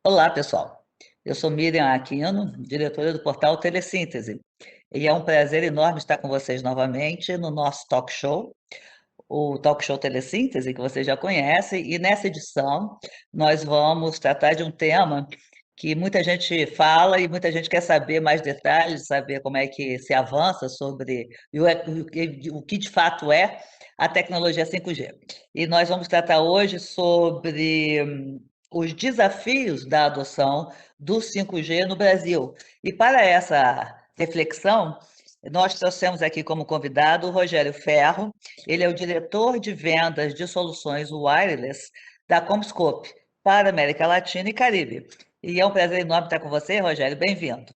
Olá, pessoal. Eu sou Miriam Aquino, diretora do portal Telesíntese, e é um prazer enorme estar com vocês novamente no nosso talk show, o Talk Show Telesíntese, que vocês já conhecem, e nessa edição nós vamos tratar de um tema que muita gente fala e muita gente quer saber mais detalhes, saber como é que se avança sobre o que de fato é a tecnologia 5G. E nós vamos tratar hoje sobre os desafios da adoção do 5G no Brasil. E para essa reflexão, nós trouxemos aqui como convidado o Rogério Ferro. Ele é o diretor de vendas de soluções wireless da Comscope para a América Latina e Caribe. E é um prazer enorme estar com você, Rogério. Bem-vindo.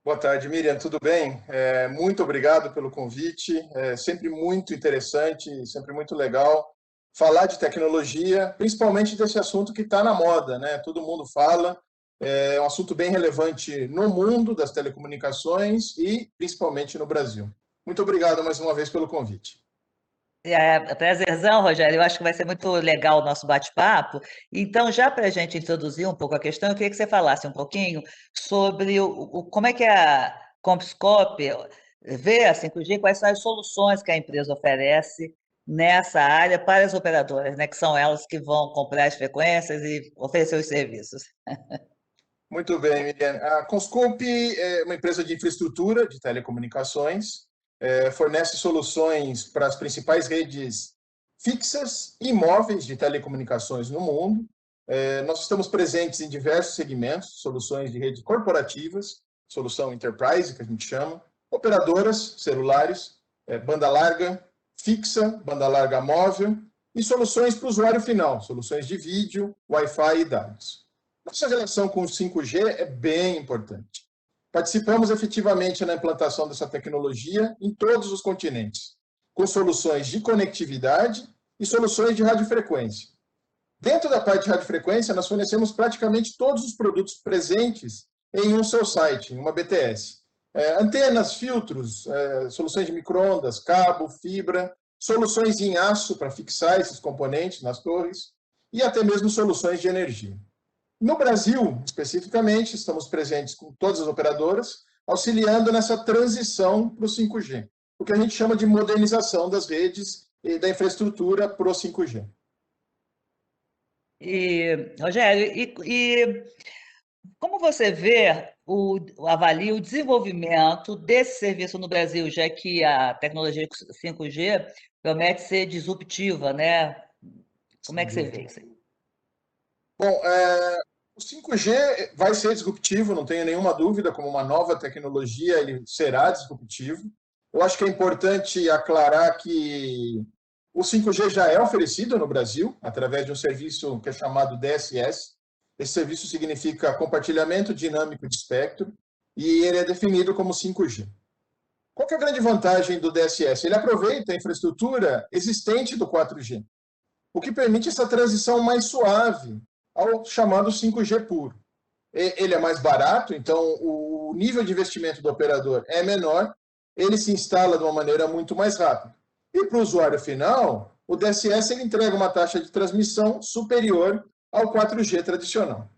Boa tarde, Miriam. Tudo bem? Muito obrigado pelo convite. É sempre muito interessante, sempre muito legal falar de tecnologia, principalmente desse assunto que está na moda, né? Todo mundo fala. É um assunto bem relevante no mundo das telecomunicações e principalmente no Brasil. Muito obrigado mais uma vez pelo convite. Prazerzão, Rogério. Eu acho que vai ser muito legal o nosso bate-papo. Então, já para a gente introduzir um pouco a questão, eu queria que você falasse um pouquinho sobre como é que a Compscope vê a 5G, quais são as soluções que a empresa oferece nessa área para as operadoras, né, que são elas que vão comprar as frequências e oferecer os serviços. Muito bem, Miriam. A Comscope é uma empresa de infraestrutura de telecomunicações, fornece soluções para as principais redes fixas e móveis de telecomunicações no mundo. Nós estamos presentes em diversos segmentos, soluções de redes corporativas, solução enterprise, que a gente chama, operadoras, celulares, banda larga fixa, banda larga móvel, e soluções para o usuário final, soluções de vídeo, Wi-Fi e dados. Nossa relação com o 5G é bem importante. Participamos efetivamente na implantação dessa tecnologia em todos os continentes, com soluções de conectividade e soluções de radiofrequência. Dentro da parte de radiofrequência, nós fornecemos praticamente todos os produtos presentes em um seu site, em uma BTS. Antenas, filtros, soluções de micro-ondas, cabo, fibra, soluções em aço para fixar esses componentes nas torres e até mesmo soluções de energia. No Brasil, especificamente, estamos presentes com todas as operadoras, auxiliando nessa transição para o 5G, o que a gente chama de modernização das redes e da infraestrutura para o 5G. Rogério, como você vê, avalia o desenvolvimento desse serviço no Brasil, já que a tecnologia 5G promete ser disruptiva, né? Como é que você vê isso aí? Bom, o 5G vai ser disruptivo, não tenho nenhuma dúvida, como uma nova tecnologia, ele será disruptivo. Eu acho que é importante aclarar que o 5G já é oferecido no Brasil, através de um serviço que é chamado DSS. Esse serviço significa compartilhamento dinâmico de espectro, e ele é definido como 5G. Qual que é a grande vantagem do DSS? Ele aproveita a infraestrutura existente do 4G, o que permite essa transição mais suave ao chamado 5G puro. Ele é mais barato, então o nível de investimento do operador é menor, ele se instala de uma maneira muito mais rápida. E para o usuário final, o DSS ele entrega uma taxa de transmissão superior ao 4G tradicional.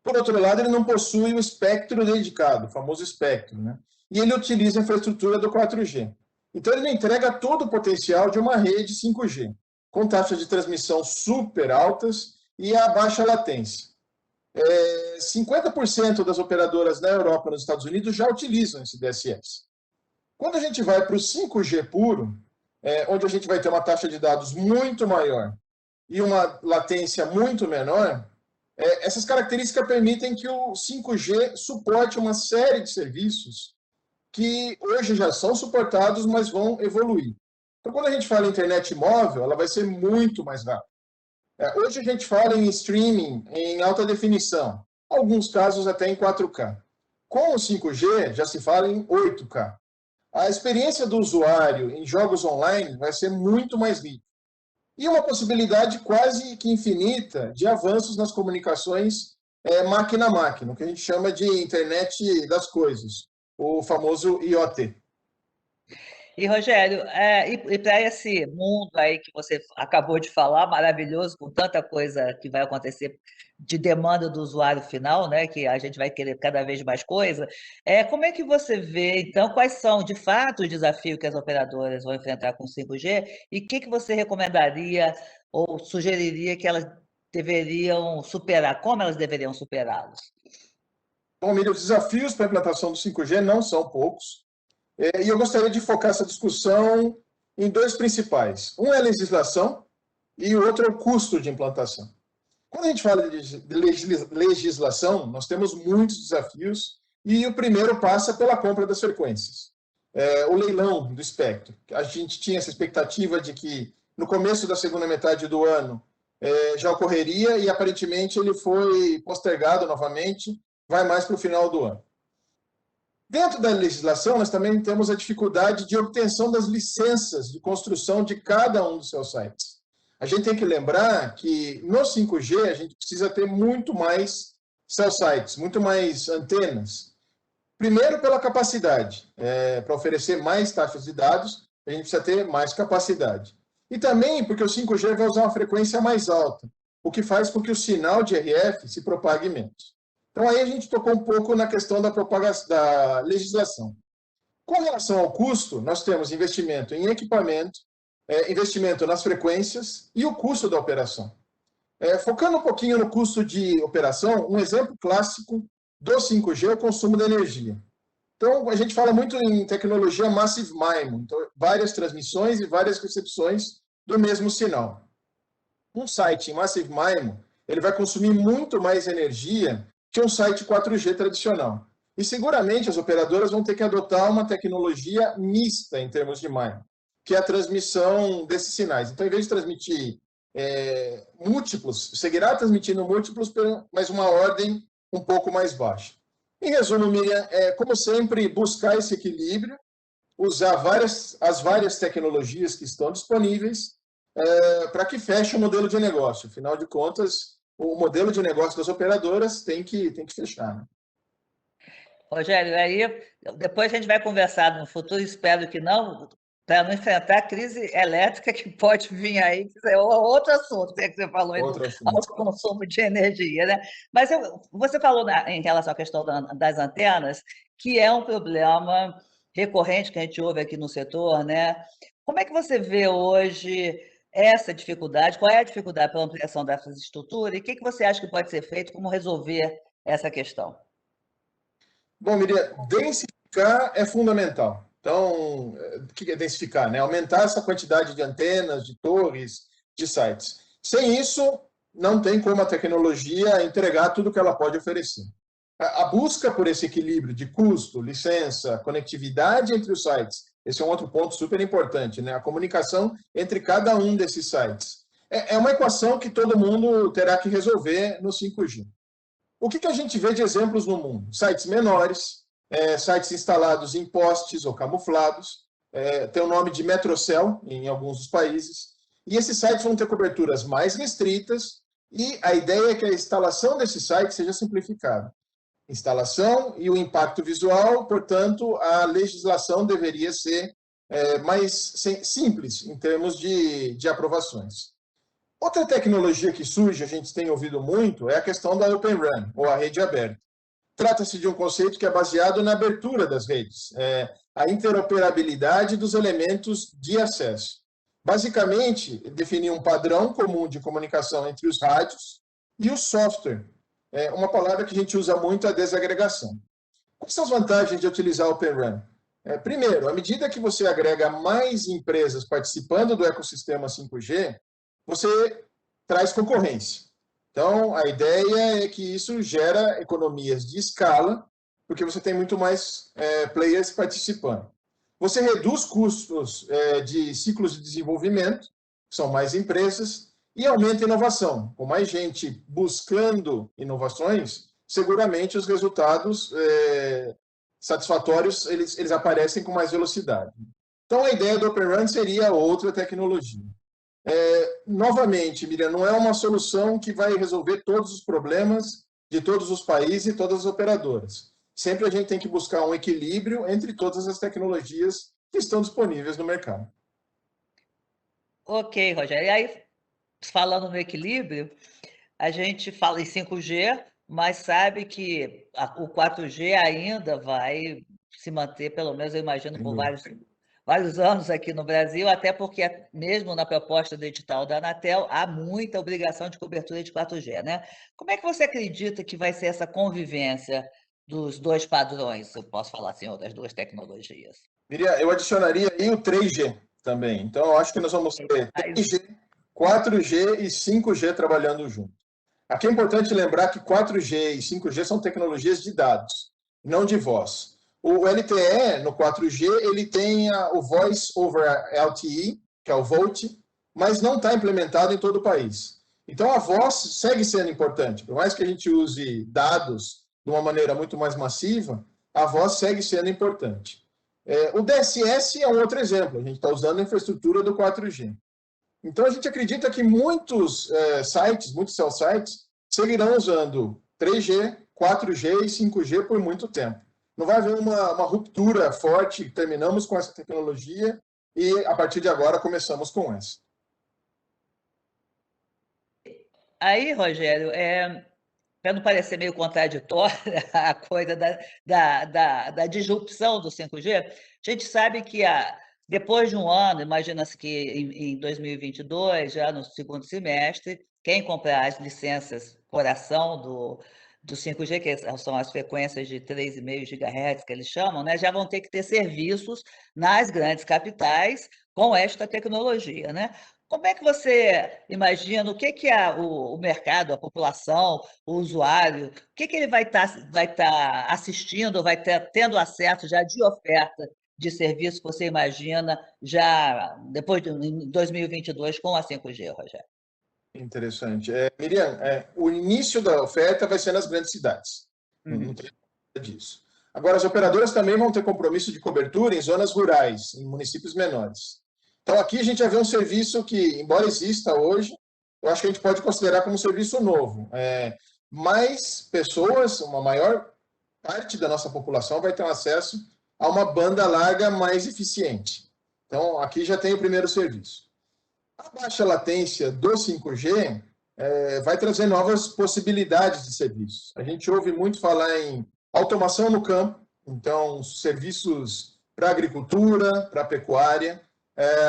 Por outro lado, ele não possui o espectro dedicado, o famoso espectro, né? E ele utiliza a infraestrutura do 4G. Então, ele não entrega todo o potencial de uma rede 5G, com taxas de transmissão super altas e a baixa latência. 50% das operadoras na Europa e nos Estados Unidos já utilizam esse DSS. Quando a gente vai para o 5G puro, onde a gente vai ter uma taxa de dados muito maior e uma latência muito menor, essas características permitem que o 5G suporte uma série de serviços que hoje já são suportados, mas vão evoluir. Então, quando a gente fala em internet móvel, ela vai ser muito mais rápida. Hoje a gente fala em streaming em alta definição, alguns casos até em 4K. Com o 5G, já se fala em 8K. A experiência do usuário em jogos online vai ser muito mais rica. E uma possibilidade quase que infinita de avanços nas comunicações máquina a máquina, o que a gente chama de internet das coisas, o famoso IoT. E, Rogério, e para esse mundo aí que você acabou de falar, maravilhoso, com tanta coisa que vai acontecer de demanda do usuário final, né, que a gente vai querer cada vez mais coisa, como é que você vê, então, quais são, de fato, os desafios que as operadoras vão enfrentar com o 5G e o que você recomendaria ou sugeriria que elas deveriam superar, como elas deveriam superá-los? Bom, Miriam, os desafios para a implantação do 5G não são poucos. E eu gostaria de focar essa discussão em dois principais. Um é a legislação e o outro é o custo de implantação. Quando a gente fala de legislação, nós temos muitos desafios e o primeiro passa pela compra das frequências. O leilão do espectro. A gente tinha essa expectativa de que no começo da segunda metade do ano já ocorreria e aparentemente ele foi postergado novamente, vai mais para o final do ano. Dentro da legislação, nós também temos a dificuldade de obtenção das licenças de construção de cada um dos seus sites. A gente tem que lembrar que no 5G a gente precisa ter muito mais cell sites, muito mais antenas. Primeiro, pela capacidade. Para oferecer mais taxas de dados, a gente precisa ter mais capacidade. E também porque o 5G vai usar uma frequência mais alta, o que faz com que o sinal de RF se propague menos. Então, aí a gente tocou um pouco na questão da legislação. Com relação ao custo, nós temos investimento em equipamento, investimento nas frequências e o custo da operação. Focando um pouquinho no custo de operação, um exemplo clássico do 5G é o consumo de energia. Então, a gente fala muito em tecnologia Massive MIMO, então, várias transmissões e várias recepções do mesmo sinal. Um site em Massive MIMO, ele vai consumir muito mais energia que um site 4G tradicional. E seguramente as operadoras vão ter que adotar uma tecnologia mista em termos de MIMO, que é a transmissão desses sinais. Então, em vez de transmitir múltiplos, seguirá transmitindo múltiplos, mas uma ordem um pouco mais baixa. Em resumo, Miriam, como sempre, buscar esse equilíbrio, usar as várias tecnologias que estão disponíveis para que feche o modelo de negócio. Afinal de contas, o modelo de negócio das operadoras tem que fechar. Né? Rogério, aí depois a gente vai conversar no futuro, espero que não, para não enfrentar a crise elétrica que pode vir aí, que é outro assunto, que você falou aí do alto consumo de energia, né? Mas você falou em relação à questão das antenas, que é um problema recorrente que a gente ouve aqui no setor, né? Como é que você vê hoje essa dificuldade? Qual é a dificuldade pela ampliação dessas estruturas? E o que você acha que pode ser feito? Como resolver essa questão? Bom, Miriam, densificar é fundamental. Então, o que é densificar? Né? Aumentar essa quantidade de antenas, de torres, de sites. Sem isso, não tem como a tecnologia entregar tudo o que ela pode oferecer. A busca por esse equilíbrio de custo, licença, conectividade entre os sites, esse é um outro ponto super importante, né? A comunicação entre cada um desses sites. É uma equação que todo mundo terá que resolver no 5G. O que a gente vê de exemplos no mundo? Sites menores, sites instalados em postes ou camuflados, tem o nome de Metrocell em alguns dos países, e esses sites vão ter coberturas mais restritas, e a ideia é que a instalação desse site seja simplificada. Instalação e o impacto visual, portanto, a legislação deveria ser mais simples em termos de aprovações. Outra tecnologia que surge, a gente tem ouvido muito, é a questão da Open RAN, ou a rede aberta. Trata-se de um conceito que é baseado na abertura das redes, a interoperabilidade dos elementos de acesso. Basicamente, definir um padrão comum de comunicação entre os rádios e o software. Uma palavra que a gente usa muito é a desagregação. Quais são as vantagens de utilizar o Open RAN? Primeiro, à medida que você agrega mais empresas participando do ecossistema 5G, você traz concorrência. Então, a ideia é que isso gera economias de escala, porque você tem muito mais players participando. Você reduz custos de ciclos de desenvolvimento, são mais empresas, e aumenta a inovação. Com mais gente buscando inovações, seguramente os resultados satisfatórios eles aparecem com mais velocidade. Então, a ideia do Open RAN seria outra tecnologia. Novamente, Miriam, não é uma solução que vai resolver todos os problemas de todos os países e todas as operadoras. sempre a gente tem que buscar um equilíbrio entre todas as tecnologias que estão disponíveis no mercado. Ok, Rogério. E aí, falando no equilíbrio, a gente fala em 5G, mas sabe que o 4G ainda vai se manter, pelo menos eu imagino, por vários anos aqui no Brasil, até porque, mesmo na proposta do edital da Anatel, há muita obrigação de cobertura de 4G, né? Como é que você acredita que vai ser essa convivência dos dois padrões, eu posso falar assim, ou das duas tecnologias? Miriam, eu adicionaria aí o 3G também. Então, eu acho que nós vamos ter 3G, 4G e 5G trabalhando junto. Aqui é importante lembrar que 4G e 5G são tecnologias de dados, não de voz. O LTE, no 4G, ele tem o Voice over LTE, que é o VoLTE, mas não está implementado em todo o país. Então, a voz segue sendo importante. Por mais que a gente use dados de uma maneira muito mais massiva, a voz segue sendo importante. O DSS é um outro exemplo. A gente está usando a infraestrutura do 4G. Então, a gente acredita que muitos sites, muitos cell sites, seguirão usando 3G, 4G e 5G por muito tempo. Não vai haver uma ruptura forte, terminamos com essa tecnologia e, a partir de agora, começamos com essa. Aí, Rogério, para não parecer meio contraditória a coisa da disrupção do 5G, a gente sabe que depois de um ano, imagina-se que em 2022, já no segundo semestre, quem comprar as licenças coração do 5G, que são as frequências de 3,5 GHz que eles chamam, né, já vão ter que ter serviços nas grandes capitais com esta tecnologia, né? Como é que você imagina, o que é o mercado, a população, o usuário, o que ele vai estar assistindo, vai estar tendo acesso já de oferta de serviço que você imagina já depois em 2022 com a 5G, Rogério? Interessante. Miriam, o início da oferta vai ser nas grandes cidades. Não tem nada disso. Agora, as operadoras também vão ter compromisso de cobertura em zonas rurais, em municípios menores. Então, aqui a gente já vê um serviço que, embora exista hoje, eu acho que a gente pode considerar como um serviço novo. Mais pessoas, uma maior parte da nossa população vai ter um acesso a uma banda larga mais eficiente. Então, aqui já tem o primeiro serviço. A baixa latência do 5G vai trazer novas possibilidades de serviços. A gente ouve muito falar em automação no campo, então serviços para agricultura, para pecuária,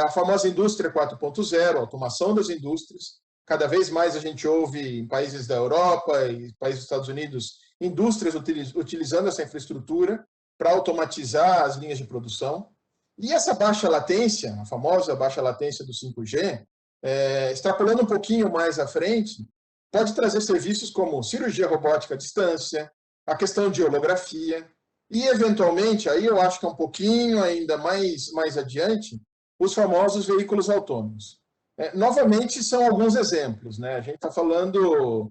a famosa indústria 4.0, automação das indústrias. Cada vez mais a gente ouve em países da Europa e países dos Estados Unidos indústrias utilizando essa infraestrutura para automatizar as linhas de produção. E essa baixa latência, a famosa baixa latência do 5G, extrapolando um pouquinho mais à frente, pode trazer serviços como cirurgia robótica à distância, a questão de holografia, e, eventualmente, aí eu acho que é um pouquinho ainda mais adiante, os famosos veículos autônomos. Novamente, são alguns exemplos, né? A gente está falando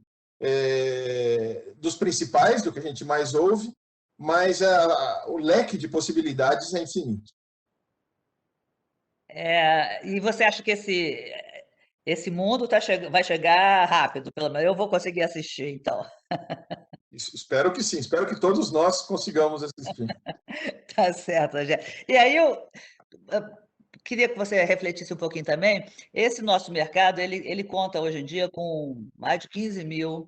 dos principais, do que a gente mais ouve, mas o leque de possibilidades é infinito. E você acha que esse mundo vai chegar rápido, pelo menos eu vou conseguir assistir, então. Espero que sim, espero que todos nós consigamos assistir. Tá certo, Rogério. E aí eu queria que você refletisse um pouquinho também. Esse nosso mercado, ele conta hoje em dia com mais de 15.000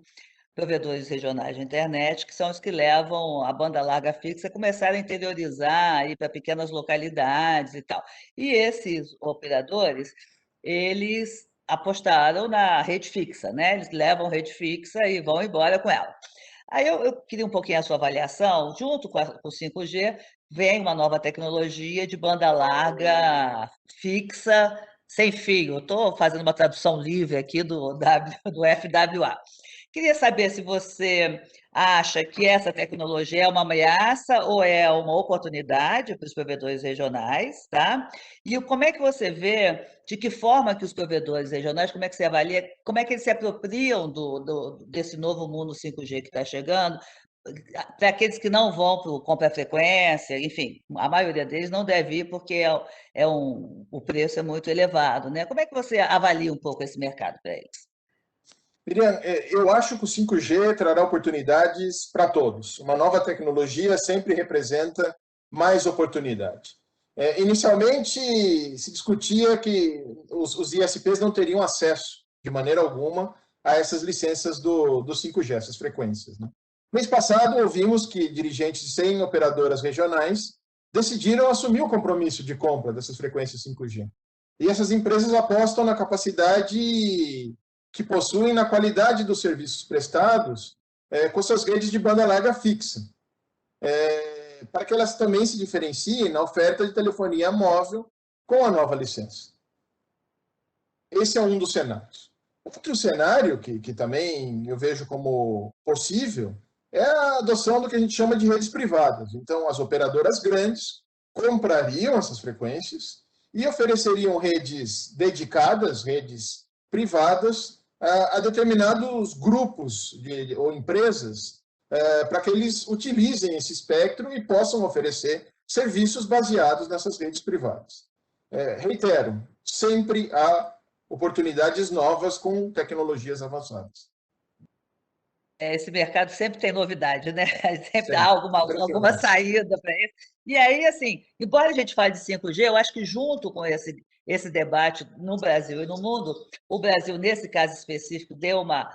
provedores regionais de internet, que são os que levam a banda larga fixa a começar a interiorizar, ir para pequenas localidades e tal. E esses operadores, eles apostaram na rede fixa, né? Eles levam rede fixa e vão embora com ela. Aí eu queria um pouquinho a sua avaliação. Junto com o 5G, vem uma nova tecnologia de banda larga fixa, sem fio. Estou fazendo uma tradução livre aqui do FWA. Queria saber se você acha que essa tecnologia é uma ameaça ou é uma oportunidade para os provedores regionais, tá? E como é que você vê, de que forma que os provedores regionais, como é que você avalia, como é que eles se apropriam desse novo mundo 5G que está chegando, para aqueles que não vão para o compra-frequência, enfim, a maioria deles não deve ir porque o preço é muito elevado, né? Como é que você avalia um pouco esse mercado para eles? Miriam, eu acho que o 5G trará oportunidades para todos. Uma nova tecnologia sempre representa mais oportunidade. Inicialmente, se discutia que os ISPs não teriam acesso, de maneira alguma, a essas licenças do 5G, essas frequências. Né? Mês passado, ouvimos que dirigentes de 100 operadoras regionais decidiram assumir o compromisso de compra dessas frequências 5G. E essas empresas apostam na capacidade que possuem na qualidade dos serviços prestados com suas redes de banda larga fixa, para que elas também se diferenciem na oferta de telefonia móvel com a nova licença. Esse é um dos cenários. Outro cenário que também eu vejo como possível é a adoção do que a gente chama de redes privadas. Então, as operadoras grandes comprariam essas frequências e ofereceriam redes dedicadas, redes privadas, a determinados grupos ou empresas para que eles utilizem esse espectro e possam oferecer serviços baseados nessas redes privadas. Reitero, sempre há oportunidades novas com tecnologias avançadas. Esse mercado sempre tem novidade, né? Sempre há Sempre. alguma saída para isso. E aí, assim, embora a gente fale de 5G, eu acho que junto com esse debate no Brasil e no mundo, o Brasil, nesse caso específico, deu uma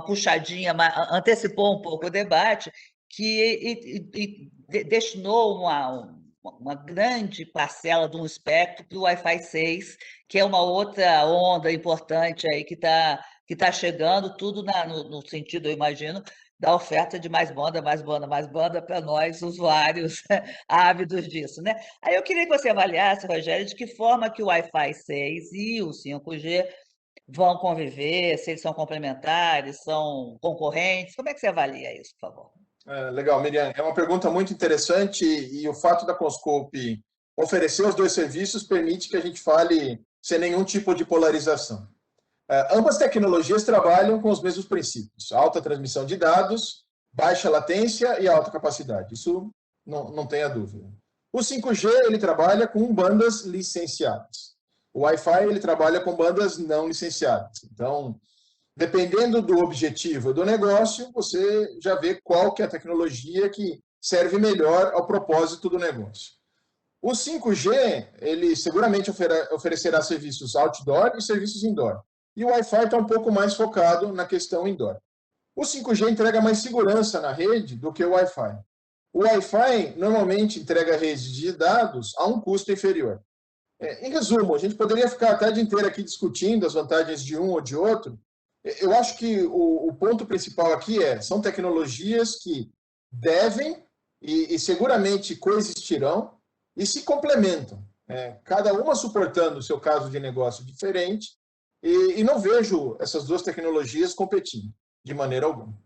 puxadinha, antecipou um pouco o debate, e destinou uma grande parcela de um espectro para o Wi-Fi 6, que é uma outra onda importante aí que está chegando, tudo no sentido, eu imagino, da oferta de mais banda, mais banda, mais banda para nós, usuários ávidos disso, né? Aí eu queria que você avaliasse, Rogério, de que forma que o Wi-Fi 6 e o 5G vão conviver, se eles são complementares, são concorrentes, como é que você avalia isso, por favor? Legal, Miriam. É uma pergunta muito interessante e o fato da Conscope oferecer os dois serviços permite que a gente fale sem nenhum tipo de polarização. Ambas tecnologias trabalham com os mesmos princípios: alta transmissão de dados, baixa latência e alta capacidade. Isso não tenha dúvida. O 5G ele trabalha com bandas licenciadas. O Wi-Fi ele trabalha com bandas não licenciadas. Então, dependendo do objetivo do negócio, você já vê qual que é a tecnologia que serve melhor ao propósito do negócio. O 5G, ele seguramente oferecerá serviços outdoor e serviços indoor. E o Wi-Fi está um pouco mais focado na questão indoor. O 5G entrega mais segurança na rede do que o Wi-Fi. O Wi-Fi normalmente entrega redes de dados a um custo inferior. Em resumo, a gente poderia ficar a tarde inteira aqui discutindo as vantagens de um ou de outro. Eu acho que o ponto principal aqui são tecnologias que devem e seguramente coexistirão e se complementam, cada uma suportando o seu caso de negócio diferente, e não vejo essas duas tecnologias competindo de maneira alguma.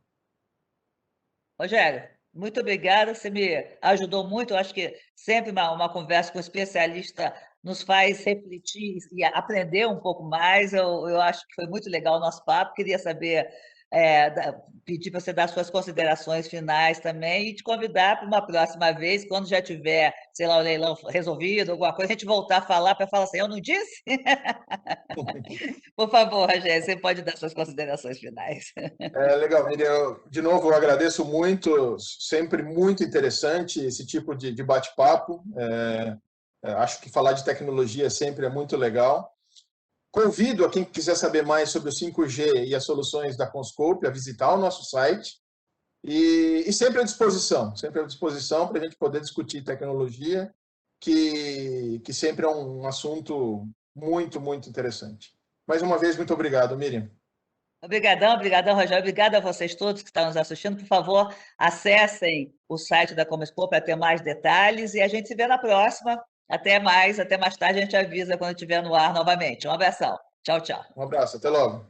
Rogério, muito obrigada, você me ajudou muito. Eu acho que sempre uma conversa com um especialista nos faz refletir e aprender um pouco mais. Eu acho que foi muito legal o nosso papo. Queria saber, pedir para você dar suas considerações finais também e te convidar para uma próxima vez, quando já tiver, sei lá, o leilão resolvido, alguma coisa, a gente voltar a falar para falar assim, eu não disse? Por favor, Rogério, você pode dar suas considerações finais. Legal, Miriam. De novo, eu agradeço muito, sempre muito interessante esse tipo de bate-papo. Acho que falar de tecnologia sempre é muito legal. Convido a quem quiser saber mais sobre o 5G e as soluções da Conscope a visitar o nosso site e sempre à disposição para a gente poder discutir tecnologia, que sempre é um assunto muito, muito interessante. Mais uma vez, muito obrigado, Miriam. Obrigadão, obrigadão, Rogério. Obrigada a vocês todos que estão nos assistindo. Por favor, acessem o site da Comexpo para ter mais detalhes e a gente se vê na próxima. Até mais tarde a gente avisa quando estiver no ar novamente. Um abração. Tchau, tchau. Um abraço, até logo.